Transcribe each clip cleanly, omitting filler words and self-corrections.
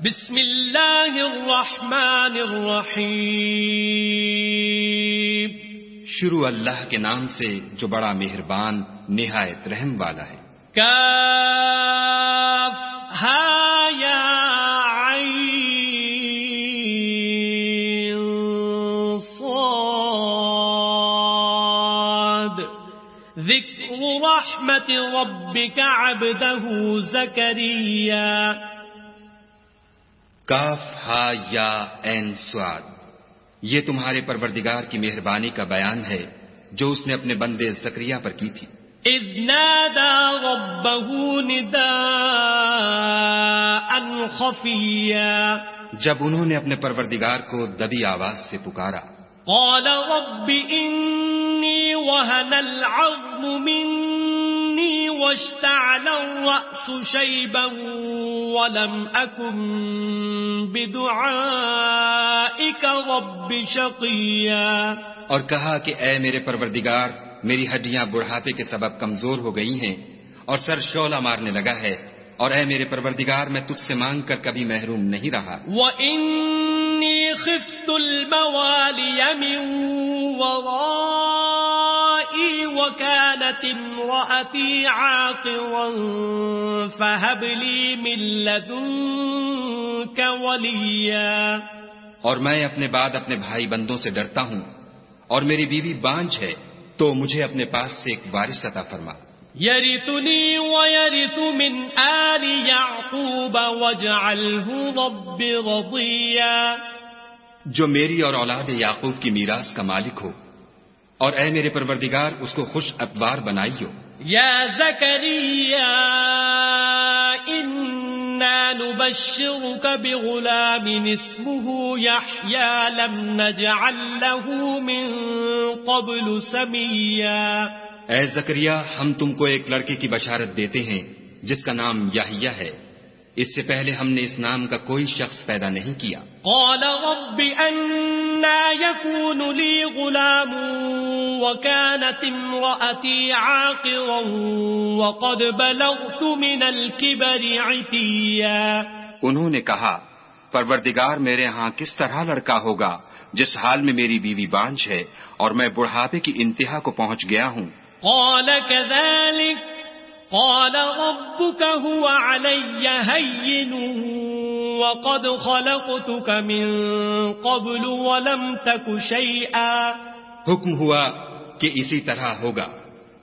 بسم اللہ الرحمن الرحیم. شروع اللہ کے نام سے جو بڑا مہربان نہایت رحم والا ہے. کاف ہا یا عین صاد. ذکر رحمت ربک عبدہ زکریا. کاف ہا یا عین صاد. یہ تمہارے پروردگار کی مہربانی کا بیان ہے جو اس نے اپنے بندے زکریا پر کی تھی. اذ نادى ربه نداء خفيا. جب انہوں نے اپنے پروردگار کو دبی آواز سے پکارا. قال رب انی وهن العظم مني واشتعل الرأس شيبا ولم أكن بدعائك رب شقيا. اور کہا کہ اے میرے پروردگار، میری ہڈیاں بڑھاپے کے سبب کمزور ہو گئی ہیں اور سر شعلہ مارنے لگا ہے، اور اے میرے پروردگار میں تجھ سے مانگ کر کبھی محروم نہیں رہا. وَإِنِّي خِفْتُ الْمَوَالِيَ مِنْ وَرَائِي وَكَانَتِ امْرَأَتِي عَاقِرًا فَهَبْ لِي مِن لَّدُنكَ وَلِيًّا. اور میں اپنے بعد اپنے بھائی بندوں سے ڈرتا ہوں، اور میری بیوی بانجھ ہے، تو مجھے اپنے پاس سے ایک وارث عطا فرما. يرثني ويرث من آل يعقوب واجعله رب رضيا. جو میری اور اولاد یعقوب کی میراث کا مالک ہو، اور اے میرے پروردگار اس کو خوش اتوار بنائیو. يا زكريا إنا نبشرك بغلام اسمه يحيى لم نجعل له من قبل سميا. اے زکریا، ہم تم کو ایک لڑکے کی بشارت دیتے ہیں جس کا نام یحییٰ ہے، اس سے پہلے ہم نے اس نام کا کوئی شخص پیدا نہیں کیا. قال رب أنا يكون لي غلام وكانت امرأتي عاقرا وقد بلغت من الكبر عتيا. انہوں نے کہا، پروردگار میرے ہاں کس طرح لڑکا ہوگا جس حال میں میری بیوی بانجھ ہے اور میں بڑھاپے کی انتہا کو پہنچ گیا ہوں. قال كذلك قال ربك هو علي هين وقد خلقتك من قبل ولم تك شيئا. حکم ہوا کہ اسی طرح ہوگا.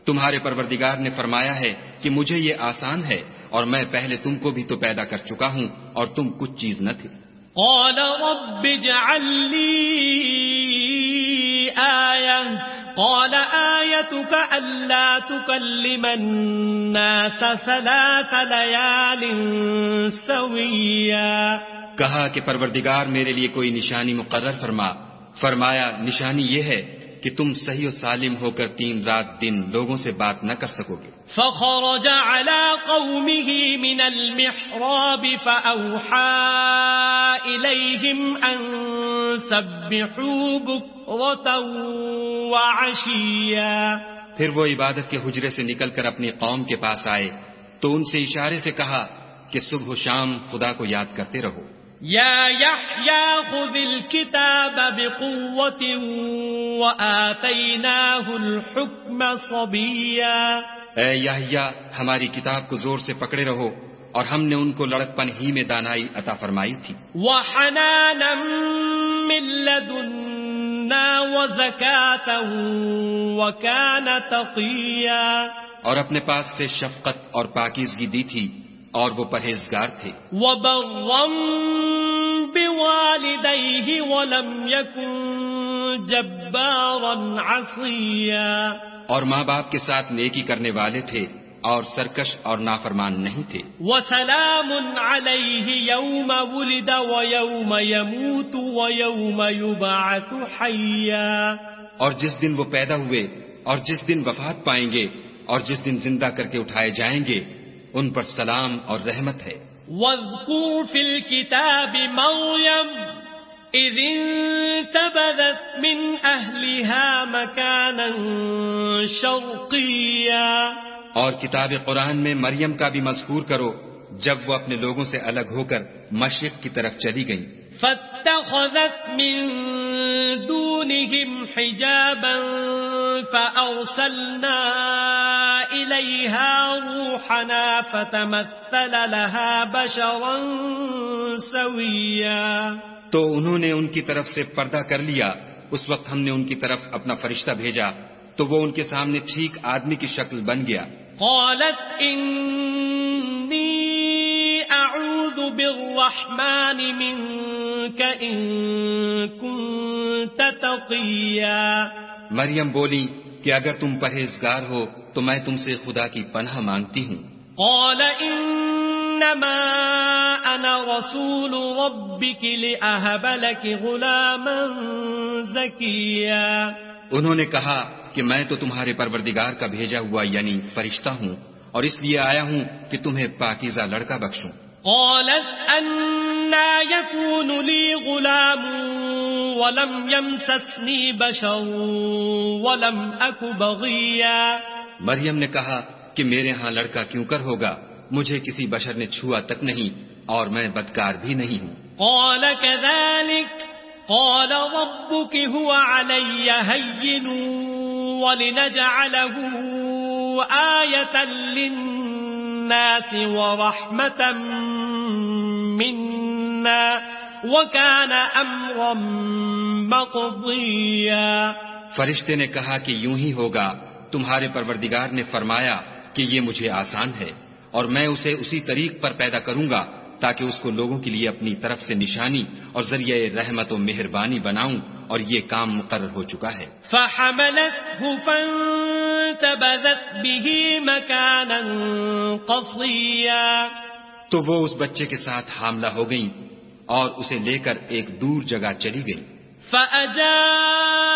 تمہارے پروردگار نے فرمایا ہے کہ مجھے یہ آسان ہے اور میں پہلے تم کو بھی تو پیدا کر چکا ہوں اور تم کچھ چیز نہ تھے. قال رب اجعل لي آية قال آيتك ألا تكلم الناس 3 ليال سويا. کہا کہ پروردگار میرے لیے کوئی نشانی مقرر فرما. فرمایا نشانی یہ ہے کہ تم صحیح و سالم ہو کر 3 رات دن لوگوں سے بات نہ کر سکو گے. فخرج على قومه من المحراب فأوحى إليهم أن سبحوا بكرة وعشيا. پھر وہ عبادت کے حجرے سے نکل کر اپنی قوم کے پاس آئے تو ان سے اشارے سے کہا کہ صبح و شام خدا کو یاد کرتے رہو. یا یحییٰ خذ الکتاب بقوة وآتیناہ الحکم صبیا. اے یحییٰ، ہماری کتاب کو زور سے پکڑے رہو، اور ہم نے ان کو لڑکپن ہی میں دانائی عطا فرمائی تھی. وحنانا من لدنا وزکاة وکان تقیا. اور اپنے پاس سے شفقت اور پاکیزگی دی تھی اور وہ پرہیزگار تھے. وبرا بوالدیہ ولم یکن جبارا عصیا. اور ماں باپ کے ساتھ نیکی کرنے والے تھے اور سرکش اور نافرمان نہیں تھے. وسلام علیہ یوم ولد ویوم یموت ویوم یبعث حیا. اور جس دن وہ پیدا ہوئے اور جس دن وفات پائیں گے اور جس دن زندہ کر کے اٹھائے جائیں گے ان پر سلام اور رحمت ہے. واذکر فی الکتاب مریم اذ انتبذت من اہلها مکانا شرقیا. اور کتاب قرآن میں مریم کا بھی مذکور کرو جب وہ اپنے لوگوں سے الگ ہو کر مشرق کی طرف چلی گئیں فاتخذت من دونهم حجابا فأرسلنا إليها روحنا فتمثل لها بشرا سويا. تو انہوں نے ان کی طرف سے پردہ کر لیا. اس وقت ہم نے ان کی طرف اپنا فرشتہ بھیجا تو وہ ان کے سامنے ٹھیک آدمی کی شکل بن گیا. قالت إني أعوذ بالرحمن منك إن كنت تقيا. مریم بولی کہ اگر تم پرہیزگار ہو تو میں تم سے خدا کی پناہ مانگتی ہوں. قال إنما أنا رسول ربك لأهب لك غلاما زكيا. انہوں نے کہا کہ میں تو تمہارے پروردگار کا بھیجا ہوا یعنی فرشتہ ہوں اور اس لیے آیا ہوں کہ تمہیں پاکیزہ لڑکا بخشوں. قالت أنا يكون لي غلام ولم يمسسني بشر ولم أك بغيا. مریم نے کہا کہ میرے ہاں لڑکا کیوں کر ہوگا، مجھے کسی بشر نے چھوا تک نہیں اور میں بدکار بھی نہیں ہوں. قال كذلك قال ربك هو علي هين ولنجعله آية للناس ورحمة منا وكان أمرا مقضيا. فرشتے نے کہا کہ یوں ہی ہوگا، تمہارے پروردگار نے فرمایا کہ یہ مجھے آسان ہے اور میں اسے اسی طریق پر پیدا کروں گا تاکہ اس کو لوگوں کے لیے اپنی طرف سے نشانی اور ذریعہ رحمت و مہربانی بناؤں، اور یہ کام مقرر ہو چکا ہے. فحملته فانتبذت به مكانا قصيا. تو وہ اس بچے کے ساتھ حاملہ ہو گئیں اور اسے لے کر ایک دور جگہ چلی گئیں. فأجاءها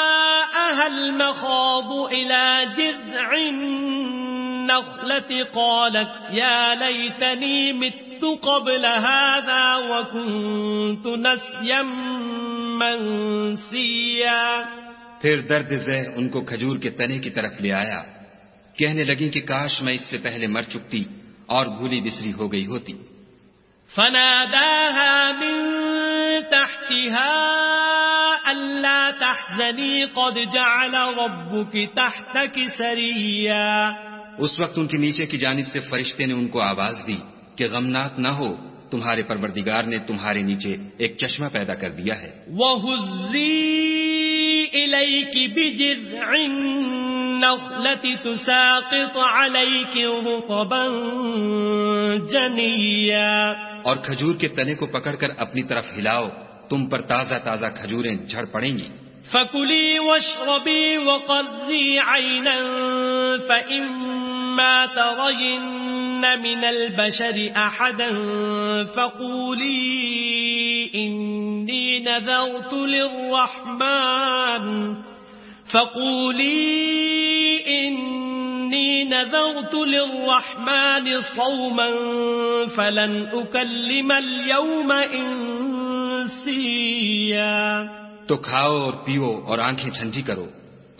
المخاض إلى جذع النخلة قالت يا ليتني مت قبل هذا وكنت نسيا منسيا. پھر درد ذہ ان کو کھجور کے تنے کی طرف لے آیا. کہنے لگی کہ کاش میں اس سے پہلے مر چکتی اور بھولی بسری ہو گئی ہوتی. فناداها من تحتها ألا تحزني قد جعل ربك تحتك سريا. اس وقت ان کے نیچے کی جانب سے فرشتے نے ان کو آواز دی کہ غمناک نہ ہو، تمہارے پروردگار نے تمہارے نیچے ایک چشمہ پیدا کر دیا ہے. وَهُزِّي إِلَيْكِ بِجِذْعِ النَّخْلَةِ تُسَاقِطْ عَلَيْكِ رُطَبًا جَنِيًّا. اور کھجور کے تنے کو پکڑ کر اپنی طرف ہلاؤ، تم پر تازہ تازہ کھجوریں جھڑ پڑیں گی. فَكُلِي وَاشْرَبِي وَقَرِّي عَيْنًا فَإِمَّا تَرَيِنَّ مِنَ الْبَشَرِ أَحَدًا فَقُولِي إِنِّي نَذَرْتُ لِلرَّحْمَنِ صَوْمًا فَلَنْ أُكَلِّمَ الْيَوْمَ إِنسِيًّا. تو کھاؤ اور پیو اور آنکھیں ٹھنڈی کرو.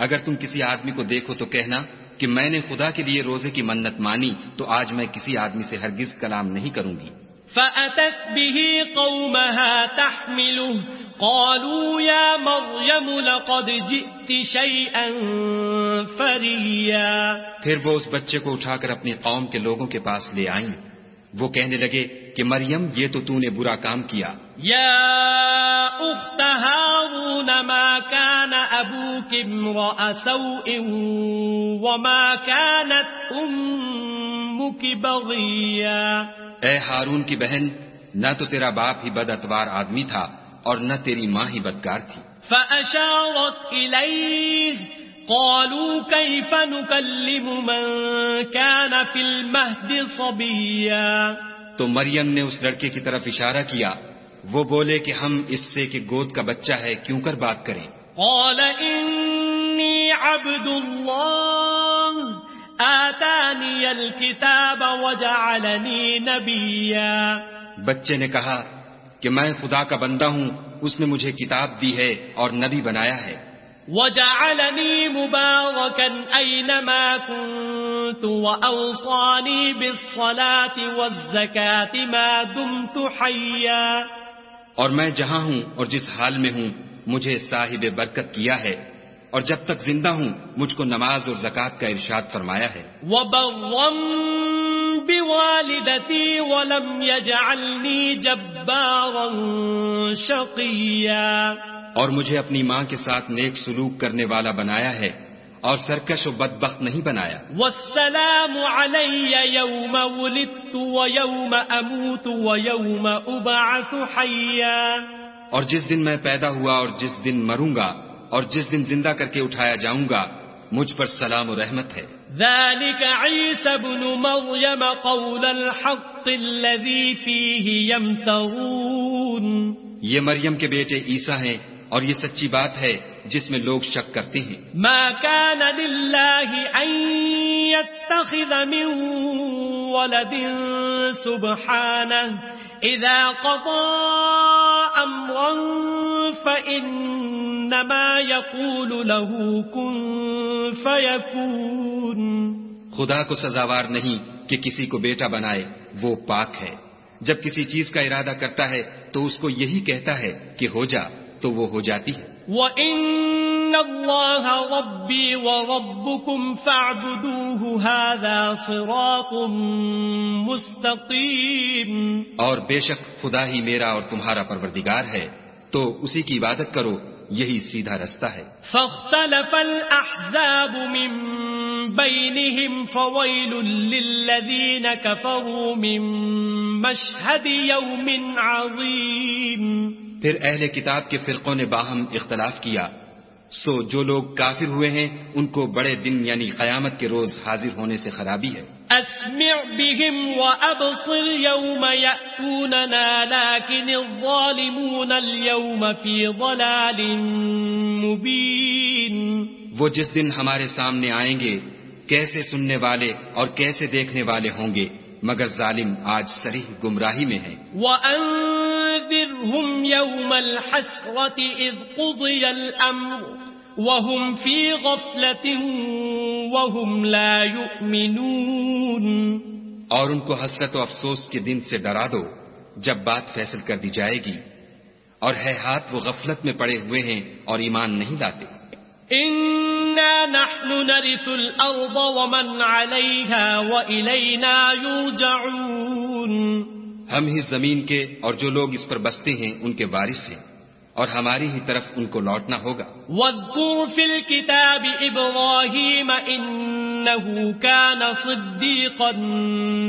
اگر تم کسی آدمی کو دیکھو تو کہنا کہ میں نے خدا کے لیے روزے کی منت مانی تو آج میں کسی آدمی سے ہرگز کلام نہیں کروں گی. فأتت به قومها تحمله قالوا يا مريم لقد جئت شيئا فريا. پھر وہ اس بچے کو اٹھا کر اپنی قوم کے لوگوں کے پاس لے آئیں. وہ کہنے لگے کہ مریم یہ تو نے برا کام کیا. يا أخت هارون ما كان أبوك امرأ سوء وما كانت أمك بغيا. اے ہارون کی بہن، نہ تو تیرا باپ ہی بد اتوار آدمی تھا اور نہ تیری ماں ہی بدکار تھی. فأشارت إليه قالوا كيف نكلم من كان في المهد صبيا. تو مریم نے اس لڑکے کی طرف اشارہ کیا. وہ بولے کہ ہم اس سے کہ گود کا بچہ ہے کیوں کر بات کریں. قال إني عبد الله آتاني الكتاب وجعلني نبيا. بچے نے کہا کہ میں خدا کا بندہ ہوں، اس نے مجھے کتاب دی ہے اور نبی بنایا ہے. وجعلني مباركا أينما كنت وأوصاني بالصلاة والزكاة ما دمت حيا. اور میں جہاں ہوں اور جس حال میں ہوں مجھے صاحب برکت کیا ہے، اور جب تک زندہ ہوں مجھ کو نماز اور زکوٰۃ کا ارشاد فرمایا ہے. وبرا بوالدتي ولم يجعلني جبارا شقيا. اور مجھے اپنی ماں کے ساتھ نیک سلوک کرنے والا بنایا ہے اور سرکش و بدبخت نہیں بنایا. والسلام علي يوم ولدت ويوم أموت ويوم أبعث حيا. اور جس دن میں پیدا ہوا اور جس دن مروں گا اور جس دن زندہ کر کے اٹھایا جاؤں گا مجھ پر سلام و رحمت ہے. ذلك عيسى ابن مريم قول الحق الذي فيه يمترون. یہ مریم کے بیٹے عیسیٰ ہیں اور یہ سچی بات ہے جس میں لوگ شک کرتے ہیں. ما كان لله أن يتخذ من ولد سبحانه إذا قضى أمرا فإنما يقول له كن فيكون. خدا کو سزاوار نہیں کہ کسی کو بیٹا بنائے، وہ پاک ہے. جب کسی چیز کا ارادہ کرتا ہے تو اس کو یہی کہتا ہے کہ ہو جا، تو وہ ہو جاتی ہے. وَإِنَّ اللَّهَ رَبِّي وَرَبُّكُمْ فَاعْبُدُوهُ هَذَا صِرَاطٌ مُسْتَقِيمٌ. اور بے شک خدا ہی میرا اور تمہارا پروردگار ہے، تو اسی کی عبادت کرو، یہی سیدھا رستہ ہے. فاختلف الأحزاب من بينهم فويل للذين كفروا من مشهد يوم عظيم. پھر اہل کتاب کے فرقوں نے باہم اختلاف کیا، سو جو لوگ کافر ہوئے ہیں ان کو بڑے دن یعنی قیامت کے روز حاضر ہونے سے خرابی ہے. أسمع بهم وأبصر يوم يأتوننا لكن الظالمون اليوم في ضلال مبين. وہ جس دن ہمارے سامنے آئیں گے کیسے سننے والے اور کیسے دیکھنے والے ہوں گے، مگر ظالم آج صریح گمراہی میں ہیں. وأنذرهم يوم الحسرة إذ قضي الأمر وهم في غفلة وهم لا يؤمنون. اور ان کو حسرت و افسوس کے دن سے ڈرا دو جب بات فیصل کر دی جائے گی، اور ہے ہاتھ وہ غفلت میں پڑے ہوئے ہیں اور ایمان نہیں لاتے. إنا نحن نرث الأرض ومن عليها وإلينا يرجعون. ہم ہی زمین کے اور جو لوگ اس پر بستے ہیں ان کے وارث ہیں، اور ہماری ہی طرف ان کو لوٹنا ہوگا. واذكر في الكتاب إبراهيم إنه كان صديقا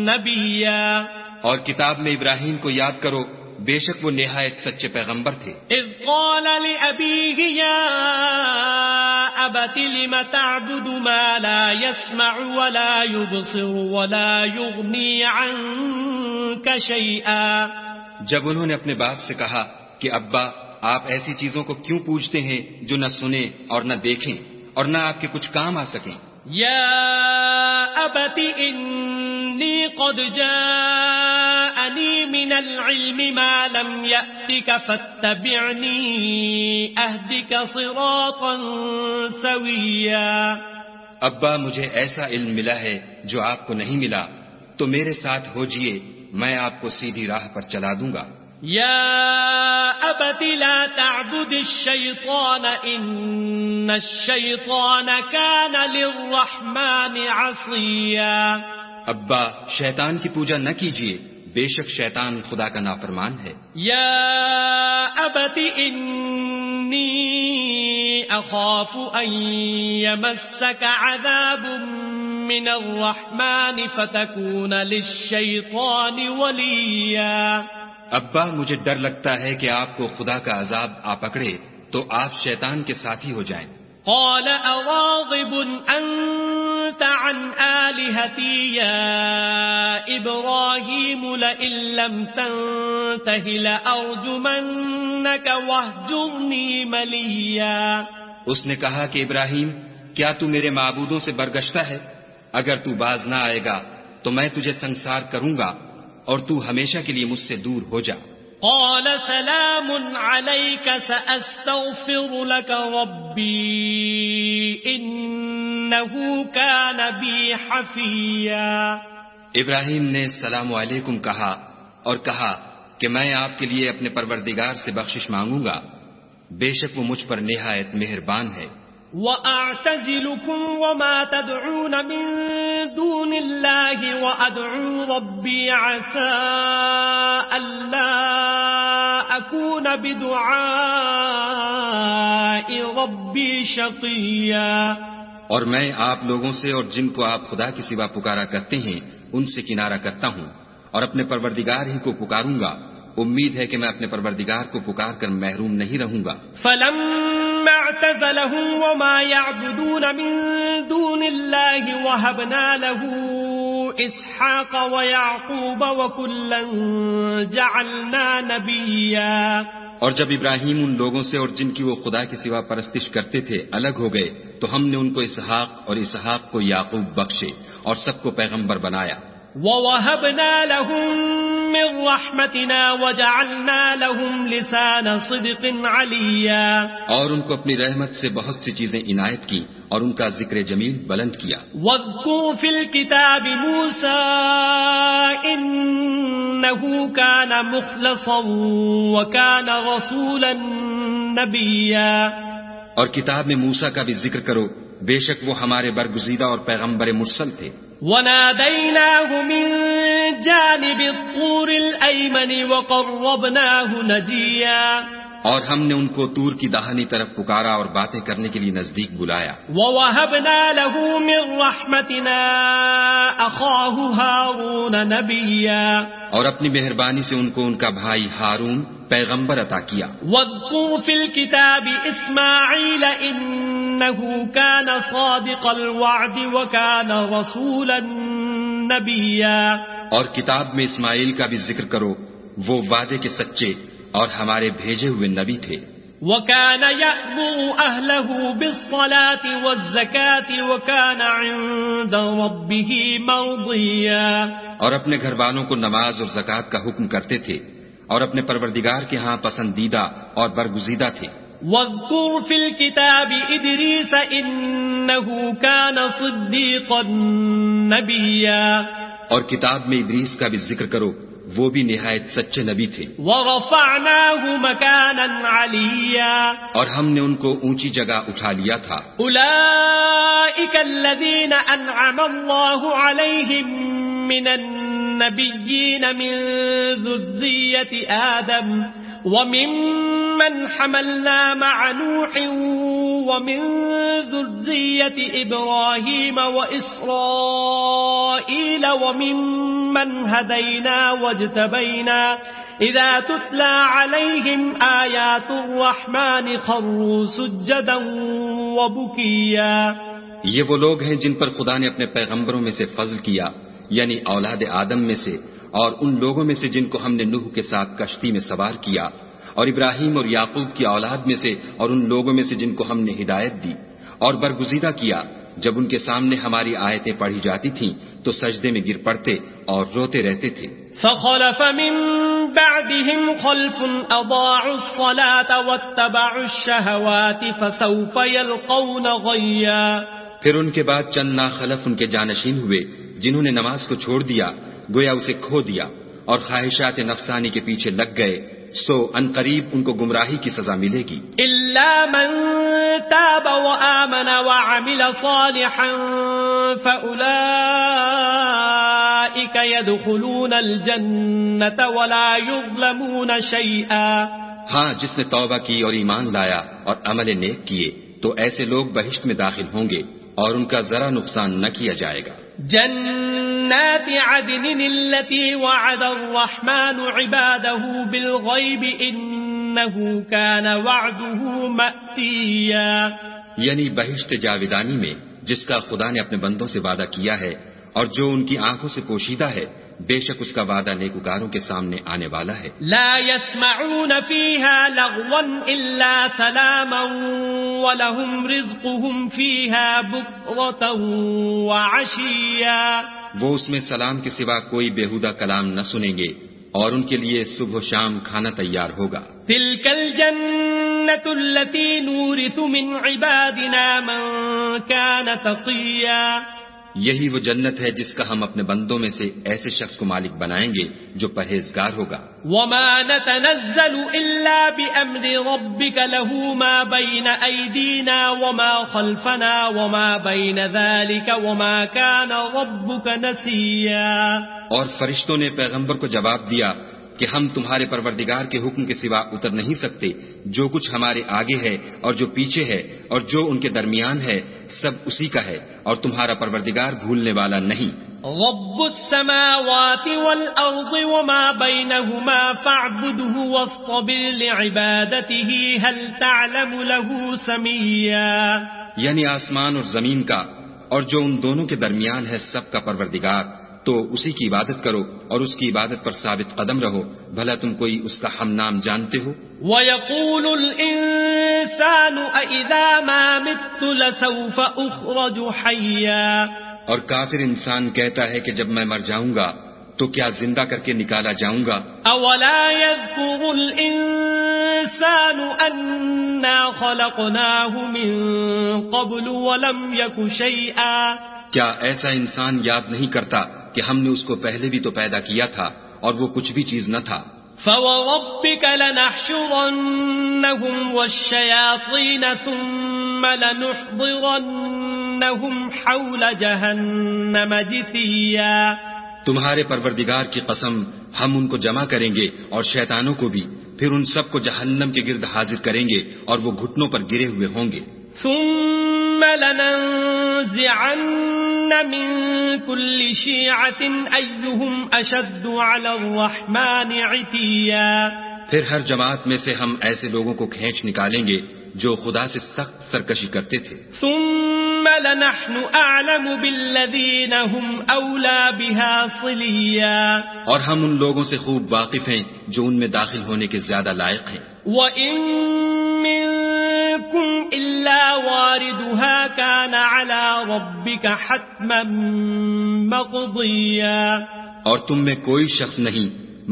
نبيا. اور کتاب میں ابراہیم کو یاد کرو، بے شک وہ نہایت سچے پیغمبر تھے. إذ قال لأبيه يا أبت لم تعبد ما لا يسمع ولا يبصر ولا يغني عنك شيئا. جب انہوں نے اپنے باپ سے کہا کہ ابا آپ ایسی چیزوں کو کیوں پوجتے ہیں جو نہ سنیں اور نہ دیکھیں اور نہ آپ کے کچھ کام آ سکیں. يا أبت إني قد جاءني من العلم ما لم يأتك فاتبعني أهدك صراطا سويا. ابا مجھے ایسا علم ملا ہے جو آپ کو نہیں ملا، تو میرے ساتھ ہوجئے، میں آپ کو سیدھی راہ پر چلا دوں گا. يا أبت لا تعبد الشيطان إن الشيطان كان للرحمن عصيا. ابا شیطان کی پوجا نہ کیجیے، بے شک شیطان خدا کا نافرمان ہے. يا أبت إني أخاف أن يمسك عذاب من الرحمن فتكون للشيطان وليا. ابا مجھے ڈر لگتا ہے کہ آپ کو خدا کا عذاب آ پکڑے تو آپ شیطان کے ساتھی ہو جائیں. قال أراغب أنت عن آلهتي يا إبراهيم لئن لم تنته لأرجمنك واهجرني مليا. اس نے کہا کہ ابراہیم کیا تو میرے معبودوں سے برگشتہ ہے؟ اگر تو باز نہ آئے گا تو میں تجھے سنسار کروں گا اور تو ہمیشہ کے لیے مجھ سے دور ہو جا. قال سلام عليك سأستغفر لك ربي إنه كان بي حفيا. ابراہیم نے السلام علیکم کہا اور کہا کہ میں آپ کے لیے اپنے پروردگار سے بخشش مانگوں گا، بے شک وہ مجھ پر نہایت مہربان ہے. وَأَعْتَزِلُكُمْ وَمَا تَدْعُونَ مِن دُونِ اللَّهِ وَأَدْعُو رَبِّي عَسَىٰ أَلَّا أَكُونَ بِدُعَاءِ رَبِّي شَقِيًّا. اور میں آپ لوگوں سے اور جن کو آپ خدا کے سوا پکارا کرتے ہیں ان سے کنارہ کرتا ہوں اور اپنے پروردگار ہی کو پکاروں گا. امید ہے کہ میں اپنے پروردگار کو پکار کر محروم نہیں رہوں گا. فَلَمَّا اعْتَزَلَهُمْ وَمَا يَعْبُدُونَ مِن دُونِ اللَّهِ وَهَبْنَا لَهُ إِسْحَاقَ وَيَعْقُوبَ وَكُلًّا جَعَلْنَا نَبِيًّا. اور جب ابراہیم ان لوگوں سے اور جن کی وہ خدا کے سوا پرستش کرتے تھے الگ ہو گئے تو ہم نے ان کو اسحاق اور اسحاق کو یعقوب بخشے اور سب کو پیغمبر بنایا. وَوَهَبْنَا لَهُم مِّن رَّحْمَتِنَا وَجَعَلْنَا لَهُمْ لِسَانَ صِدْقٍ عَلِيًّا. اور ان کو اپنی رحمت سے بہت سی چیزیں عنایت کی اور ان کا ذکر جمیل بلند کیا. وَاذْكُرْ فِي الْكِتَابِ مُوسَىٰ إِنَّهُ كَانَ مُخْلَصًا وَكَانَ رَسُولًا نَبِيًّا. اور کتاب میں موسیٰ کا بھی ذکر کرو، بے شک وہ ہمارے برگزیدہ اور پیغمبر مرسل تھے. وَنَادَيْنَاهُ مِن جَانِبِ الطُّورِ الْأَيْمَنِ وَقَرَّبْنَاهُ نَجِيًّا. اور ہم نے ان کو طور کی داہنی طرف پکارا اور باتیں کرنے کے لیے نزدیک بلایا. وَوَهَبْنَا لَهُ مِن رَّحْمَتِنَا أَخَاهُ هَارُونَ نَبِيًّا. اور اپنی مہربانی سے ان کو ان کا بھائی ہارون پیغمبر عطا کیا. وَاذْكُرْ فِي الْكِتَابِ إِسْمَاعِيلَ إِنَّهُ كَانَ صَادِقَ الْوَعْدِ وَكَانَ رَسُولًا نَبِيًّا. اور کتاب میں اسماعیل کا بھی ذکر کرو، وہ وعدے کے سچے اور ہمارے بھیجے ہوئے نبی تھے. وَكَانَ يَأْمُرُ أَهْلَهُ بِالصَّلَاةِ وَالزَّكَاةِ وَكَانَ عِندَ رَبِّهِ مَرْضِيًّا. اور اپنے گھر والوں کو نماز اور زکوٰۃ کا حکم کرتے تھے اور اپنے پروردگار کے ہاں پسندیدہ اور برگزیدہ تھے. وَاذْكُرْ فِي الْكِتَابِ إِدْرِيسَ إِنَّهُ كَانَ صِدِّيقًا نَبِيًّا. اور کتاب میں ادریس کا بھی ذکر کرو، وہ بھی نہایت سچے نبی تھے. وَرَفَعْنَاهُ مَكَانًا عَلِيًّا. اور ہم نے ان کو اونچی جگہ اٹھا لیا تھا. أُولَئِكَ الَّذِينَ أَنْعَمَ اللَّهُ عَلَيْهِمْ مِنَ النَّبِيِّينَ مِن ذُرِّيَّةِ آدَمَ وَمِمَّنْ حَمَلْنَا مَعَ نُوحٍ وَمِن ذُرِّيَّةِ إِبْرَاهِيمَ وَإِسْرَائِيلَ وَمِمَّنْ هَدَيْنَا وَاجْتَبَيْنَا إِذَا تُتْلَى عَلَيْهِمْ آيَاتُ الرَّحْمَنِ خَرُّوا سُجَّدًا وَبُكِيًّا. یہ وہ لوگ ہیں جن پر خدا نے اپنے پیغمبروں میں سے فضل کیا، یعنی اولاد آدم میں سے، اور ان لوگوں میں سے جن کو ہم نے نوح کے ساتھ کشتی میں سوار کیا، اور ابراہیم اور یعقوب کی اولاد میں سے، اور ان لوگوں میں سے جن کو ہم نے ہدایت دی اور برگزیدہ کیا. جب ان کے سامنے ہماری آیتیں پڑھی جاتی تھیں تو سجدے میں گر پڑتے اور روتے رہتے تھے. فَخَلَفَ مِن بَعْدِهِمْ خَلْفٌ أَضَاعُوا الصَّلَاةَ وَاتَّبَعُوا الشَّهَوَاتِ فَسَوْفَ يَلْقَوْنَ غَيًّا. پھر ان کے بعد چند ناخلف ان کے جانشین ہوئے جنہوں نے نماز کو چھوڑ دیا، گویا اسے کھو دیا اور خواہشات نفسانی کے پیچھے لگ گئے، سو ان قریب ان کو گمراہی کی سزا ملے گی. إِلَّا مَن تَابَ وَآمَنَ وَعَمِلَ صَالِحًا فَأُولَئِكَ يَدْخُلُونَ الْجَنَّةَ وَلَا يُظْلَمُونَ شَيْئًا. ہاں، جس نے توبہ کی اور ایمان لایا اور عمل نیک کیے تو ایسے لوگ بہشت میں داخل ہوں گے اور ان کا ذرا نقصان نہ کیا جائے گا. جنات عدن التي وعد الرحمن عباده بالغيب إنه كان وعده مأتيا. یعنی بہشت جاودانی میں جس کا خدا نے اپنے بندوں سے وعدہ کیا ہے اور جو ان کی آنکھوں سے پوشیدہ ہے، بے شک اس کا وعدہ نیکوکاروں کے سامنے آنے والا ہے. لا يسمعون فيها لغوا إلا سلاما ولهم رزقهم فيها بكرة وعشيا. وہ اس میں سلام کے سوا کوئی بیہودہ کلام نہ سنیں گے اور ان کے لیے صبح و شام کھانا تیار ہوگا. تلك الجنة التي نورث من عبادنا من كان تقيا. یہی وہ جنت ہے جس کا ہم اپنے بندوں میں سے ایسے شخص کو مالک بنائیں گے جو پرہیزگار ہوگا. وما نتنزل إلا بأمر ربك له ما بين أيدينا وما خلفنا وما بين ذلك وما كان ربك نسيا. اور فرشتوں نے پیغمبر کو جواب دیا کہ ہم تمہارے پروردگار کے حکم کے سوا اتر نہیں سکتے. جو کچھ ہمارے آگے ہے اور جو پیچھے ہے اور جو ان کے درمیان ہے سب اسی کا ہے اور تمہارا پروردگار بھولنے والا نہیں. رب السماوات والأرض وما بينهما فاعبده واصطبر لعبادته هل تعلم له سميا. یعنی آسمان اور زمین کا اور جو ان دونوں کے درمیان ہے سب کا پروردگار، تو اسی کی عبادت کرو اور اس کی عبادت پر ثابت قدم رہو. بھلا تم کوئی اس کا ہم نام جانتے ہو؟ وَيَقُولُ الْإِنسَانُ أَإِذَا مَا مِتُّ لَسَوْفَ أُخْرَجُ حَيًّا. اور کافر انسان کہتا ہے کہ جب میں مر جاؤں گا تو کیا زندہ کر کے نکالا جاؤں گا؟ أَوَلَا يَذْكُرُ الْإِنسَانُ أَنَّا خَلَقْنَاهُ مِن قَبْلُ وَلَمْ يَكُ شَيْئًا. کیا ایسا انسان یاد نہیں کرتا کہ ہم نے اس کو پہلے بھی تو پیدا کیا تھا اور وہ کچھ بھی چیز نہ تھا؟ فَوَرَبِّكَ لَنَحْشُرَنَّهُمْ وَالشَّيَاطِينَ ثُمَّ لَنُحْضِرَنَّهُمْ حَوْلَ جَهَنَّمَ جِثِيًّا. تمہارے پروردگار کی قسم ہم ان کو جمع کریں گے اور شیطانوں کو بھی، پھر ان سب کو جہنم کے گرد حاضر کریں گے اور وہ گھٹنوں پر گرے ہوئے ہوں گے. ثم لننزعن من كل شيعة أيهم أشد على الرحمن عتيا. پھر ہر جماعت میں سے ہم ایسے لوگوں کو کھینچ نکالیں گے جو خدا سے سخت سرکشی کرتے تھے. ثم لنحن أعلم بالذين هم أولى بها صليا. اور ہم ان لوگوں سے خوب واقف ہیں جو ان میں داخل ہونے کے زیادہ لائق ہیں. وَإِن منكم إلا واردها كان على ربك حتما مقضيا. اور تم میں کوئی شخص نہیں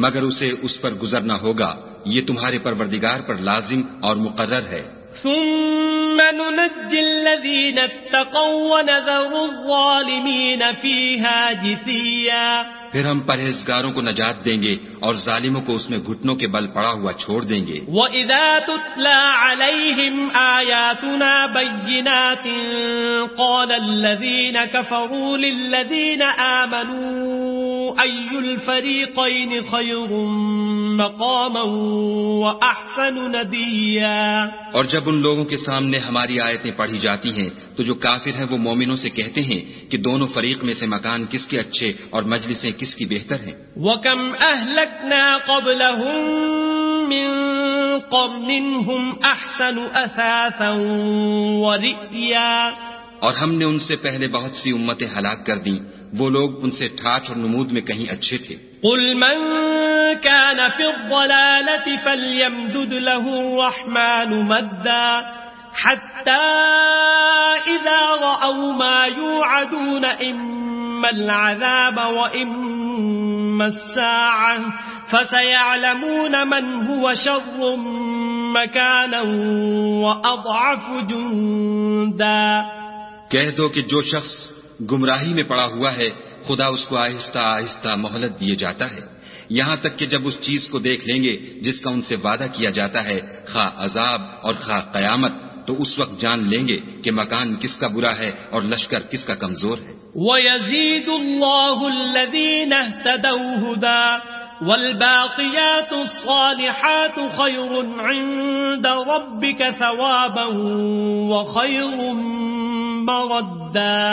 مگر اسے اس پر گزرنا ہوگا، یہ تمہارے پروردگار پر لازم اور مقرر ہے. ثم ننجي الذين اتقوا ونذر الظالمين فيها جثيا. پھر ہم پرہیزگاروں کو نجات دیں گے اور ظالموں کو اس میں گھٹنوں کے بل پڑا ہوا چھوڑ دیں گے. وَإِذَا تُتْلَى عَلَيْهِمْ آيَاتُنَا بَيِّنَاتٍ قَالَ الَّذِينَ كَفَرُوا لِلَّذِينَ آمَنُوا أَيُّ الْفَرِيقَيْنِ خَيْرٌ مَقَامًا وَأَحْسَنُ نَدِيًّا. اور جب ان لوگوں کے سامنے ہماری آیتیں پڑھی جاتی ہیں تو جو کافر ہیں وہ مومنوں سے کہتے ہیں کہ دونوں فریق میں سے مکان کس کے اچھے اور مجلسیں کس کی بہتر ہیں. وَكَمْ أَهْلَكْنَا قَبْلَهُمْ مِنْ قَرْنٍ هُمْ أَحْسَنُ أَثَاثًا وَرِئْيًا. اور ہم نے ان سے پہلے بہت سی امتیں ہلاک کر دیں، وہ لوگ ان سے ٹھاٹھ اور نمود میں کہیں اچھے تھے. قُلْ مَنْ كَانَ فِي الضَّلَالَةِ فَلْيَمْدُدْ لَهُ الرَّحْمَنُ مَدًّا حَتَّى إِذَا رَأَوْا مَا يُوعَدُونَ إِمَّا الْعَذَابَ وَإِمَّا السَّاعَةَ فَسَيَعْلَمُونَ مَنْ هُوَ شَرٌّ مَكَانًا وَأَضْعَفُ جُنْدًا. کہہ دو کہ جو شخص گمراہی میں پڑا ہوا ہے خدا اس کو آہستہ آہستہ مہلت دیے جاتا ہے، یہاں تک کہ جب اس چیز کو دیکھ لیں گے جس کا ان سے وعدہ کیا جاتا ہے، خواہ عذاب اور خواہ قیامت، تو اس وقت جان لیں گے کہ مکان کس کا برا ہے اور لشکر کس کا کمزور ہے. وَيَزِيدُ اللَّهُ الَّذِينَ اهْتَدَوْا هُدًى وَالْبَاقِيَاتُ الصَّالِحَاتُ خَيْرٌ عِندَ رَبِّكَ ثَوَابًا وَخَيْرٌ مَرَدًّا.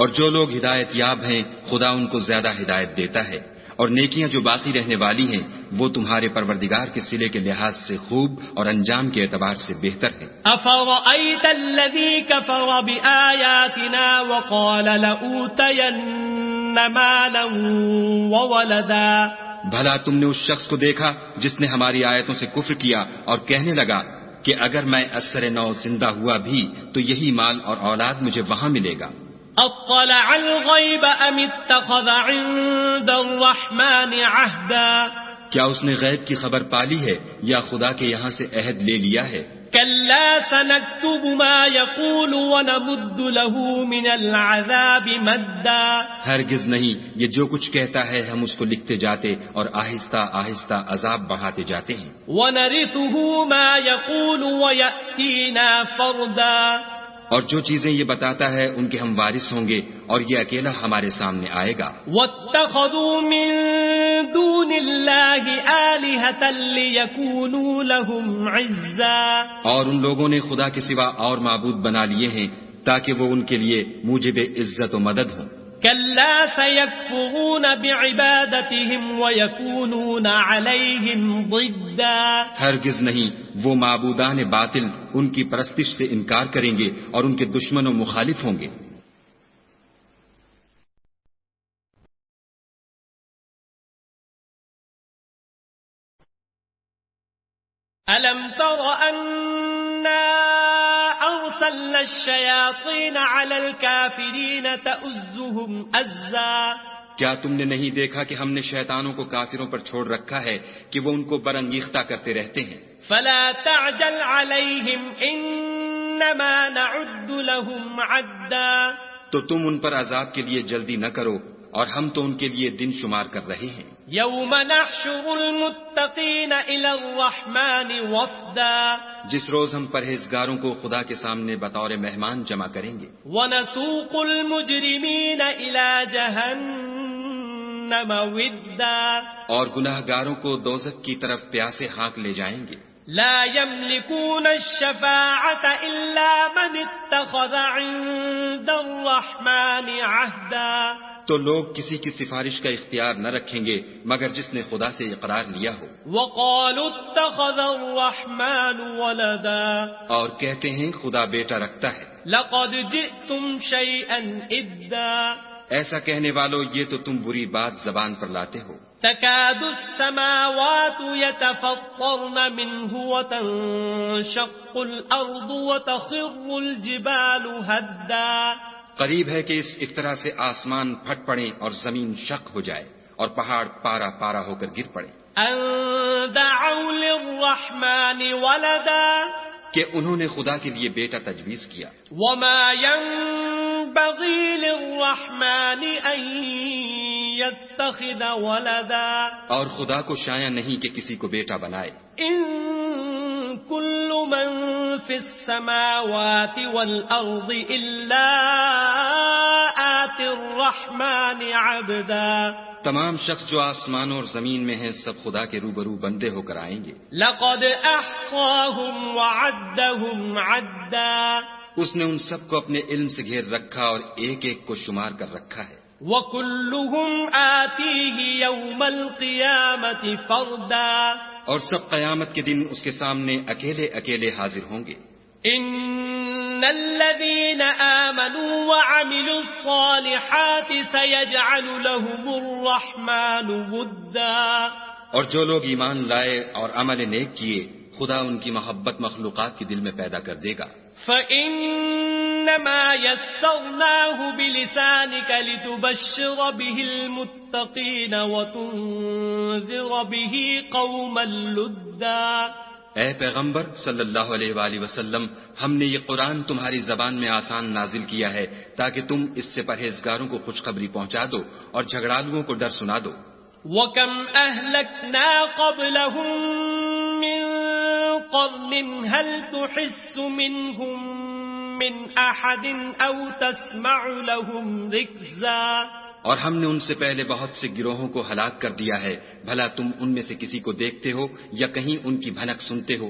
اور جو لوگ ہدایت یاب ہیں خدا ان کو زیادہ ہدایت دیتا ہے، اور نیکیاں جو باقی رہنے والی ہیں وہ تمہارے پروردگار کے صلے کے لحاظ سے خوب اور انجام کے اعتبار سے بہتر ہے. أَفَرَأَيْتَ الَّذِي كَفَرَ بِآيَاتِنَا وَقَالَ لَأُوتَيَنَّ مَالًا وَوَلَدًا. بھلا تم نے اس شخص کو دیکھا جس نے ہماری آیتوں سے کفر کیا اور کہنے لگا کہ اگر میں اثر نو زندہ ہوا بھی تو یہی مال اور اولاد مجھے وہاں ملے گا. اطلع الغیب ام اتخذ عند الرحمن عہدا. کیا اس نے غیب کی خبر پالی ہے یا خدا کے یہاں سے عہد لے لیا ہے؟ كلا سنكتب ما يقول ونمد له من العذاب مدا. ہرگز نہیں، یہ جو کچھ کہتا ہے ہم اس کو لکھتے جاتے اور آہستہ آہستہ عذاب بڑھاتے جاتے ہیں. ونرثه ما يقول ويأتينا فردا. اور جو چیزیں یہ بتاتا ہے ان کے ہم وارث ہوں گے اور یہ اکیلا ہمارے سامنے آئے گا. واتخذوا من دون الله آلهة ليكونوا لهم عزا. اور ان لوگوں نے خدا کے سوا اور معبود بنا لیے ہیں تاکہ وہ ان کے لیے موجب عزت و مدد ہوں. كلا سيكفرون بعبادتهم ويكونون عليهم ضدا. ہرگز نہیں، وہ معبودان باطل ان کی پرستش سے انکار کریں گے اور ان کے دشمن و مخالف ہوں گے. ألم تر أنا أرسلنا الشياطين على الكافرين تؤزهم أزا. کیا تم نے نہیں دیکھا کہ ہم نے شیطانوں کو کافروں پر چھوڑ رکھا ہے کہ وہ ان کو برانگیختہ کرتے رہتے ہیں؟ فلا تعجل عليهم إنما نعد لهم عدا. تو تم ان پر عذاب کے لیے جلدی نہ کرو اور ہم تو ان کے لیے دن شمار کر رہے ہیں. يوم نحشر المتقين إلى الرحمن وفدا. جس روز ہم پرہیزگاروں کو خدا کے سامنے بطور مہمان جمع کریں گے. ونسوق المجرمين إلى جهنم ودا. اور گناہگاروں کو دوزخ کی طرف پیاسے ہانک لے جائیں گے. لا يملكون الشفاعة إلا من اتخذ عند الرحمن عهدا. تو لوگ کسی کی سفارش کا اختیار نہ رکھیں گے مگر جس نے خدا سے اقرار لیا ہو. وقالوا اتخذ الرحمن ولدا. اور کہتے ہیں خدا بیٹا رکھتا ہے. لقد جئتم شيئا إدا. ایسا کہنے والو یہ تو تم بری بات زبان پر لاتے ہو. تكاد السماوات يتفطرن منه وتنشق الأرض وتخر الجبال هدا. قریب ہے کہ اس افطرا سے آسمان پھٹ پڑے اور زمین شق ہو جائے اور پہاڑ پارا پارا ہو کر گر پڑے. ان دعوا للرحمن ولدا. کہ انہوں نے خدا کے لیے بیٹا تجویز کیا. وما ينبغي للرحمن ان يتخذ ولدا. اور خدا کو شایع نہیں کہ کسی کو بیٹا بنائے. ان كل من في السماوات والأرض إلا آتي الرحمن عبدا. تمام شخص جو آسمانوں اور زمین میں ہیں سب خدا کے روبرو بندے ہو کر آئیں گے. لقد احصاهم وعدهم عدا. اس نے ان سب کو اپنے علم سے گھیر رکھا اور ایک ایک کو شمار کر رکھا ہے. وكلهم آتيه يوم القيامة فردا. اور سب قیامت کے دن اس کے سامنے اکیلے اکیلے حاضر ہوں گے. ان الذين آمنوا وعملوا الصالحات سيجعل لهم الرحمن ودا. اور جو لوگ ایمان لائے اور عمل نیک کیے خدا ان کی محبت مخلوقات کے دل میں پیدا کر دے گا. فإنما يسرناه بلسانك لتبشر به المتقين وتنذر به قوما لدا. اے پیغمبر صلی اللہ علیہ وآلہ وسلم، ہم نے یہ قرآن تمہاری زبان میں آسان نازل کیا ہے تاکہ تم اس سے پرہیزگاروں کو خوشخبری پہنچا دو اور جھگڑالوؤں کو ڈر سنا دو. وَكَمْ أَهْلَكْنَا قَبْلَهُمْ مِنْ قَرْنٍ هَلْ تُحِسُّ مِنْهُمْ مِنْ أَحَدٍ أَوْ تَسْمَعُ لَهُمْ رِكْزًا. اور ہم نے ان سے پہلے بہت سے گروہوں کو ہلاک کر دیا ہے، بھلا تم ان میں سے کسی کو دیکھتے ہو یا کہیں ان کی بھنک سنتے ہو؟